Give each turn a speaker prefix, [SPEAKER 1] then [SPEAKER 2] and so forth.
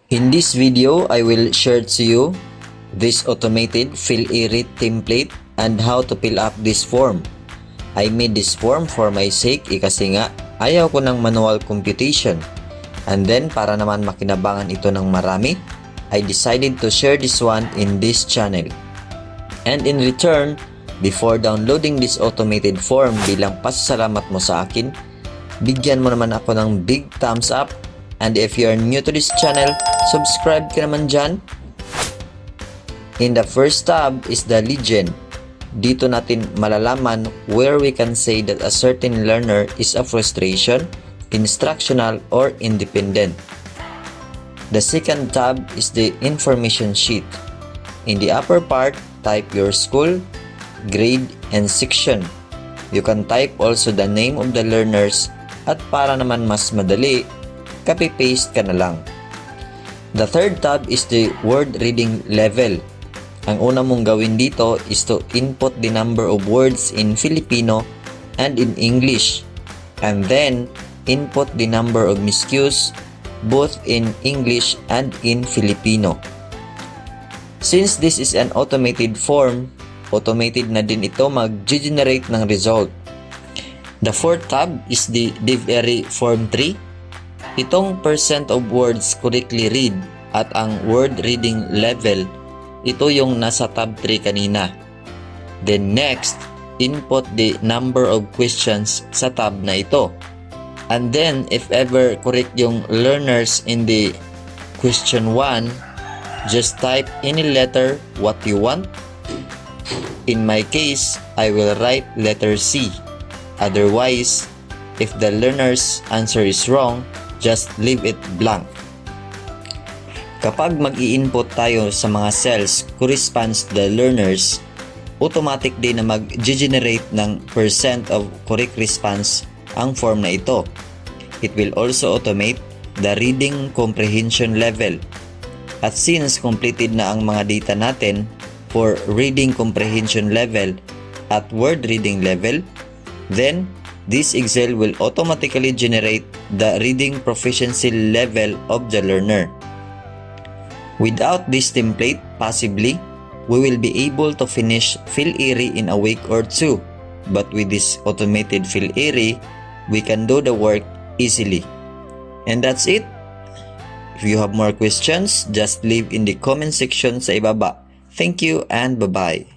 [SPEAKER 1] In this video, I will share to you this automated Phil-Iri template and how to fill up this form. I made this form for my sake kasi nga ayaw ko ng manual computation. And then para naman makinabangan ito ng marami, I decided to share this one in this channel. And in return, before downloading this automated form bilang pasasalamat mo sa akin, bigyan mo naman ako ng big thumbs up. And if you are new to this channel, subscribe ka naman dyan. In the first tab is the legend. Dito natin malalaman where we can say that a certain learner is a frustration, instructional, or independent. The second tab is the information sheet. In the upper part, type your school, grade, and section. You can type also the name of the learners at para naman mas madali, copy-paste ka na lang. The third tab is the word reading level. Ang una mong gawin dito is to input the number of words in Filipino and in English, and then input the number of miscues both in English and in Filipino. Since this is an automated form, automated na din ito mag-generate ng result. The fourth tab is the Phili-Iri Form 3. Itong percent of words correctly read at ang word reading level, ito yung nasa tab 3 kanina. Then next, input the number of questions sa tab na ito. And then if ever correct yung learners in the question 1, just type any letter what you want. In my case, I will write letter C. Otherwise, if the learner's answer is wrong, just leave it blank. Kapag mag-i-input tayo sa mga cells corresponds to the learners, automatic din na mag-generate ng percent of correct response ang form na ito. It will also automate the reading comprehension level. At since completed na ang mga data natin for reading comprehension level at word reading level, then this Excel will automatically generate the reading proficiency level of the learner. Without this template, possibly, we will be able to finish Phil-Iri in a week or two. But with this automated Phil-Iri, we can do the work easily. And that's it. If you have more questions, just leave in the comment section sa ibaba. Thank you and bye-bye.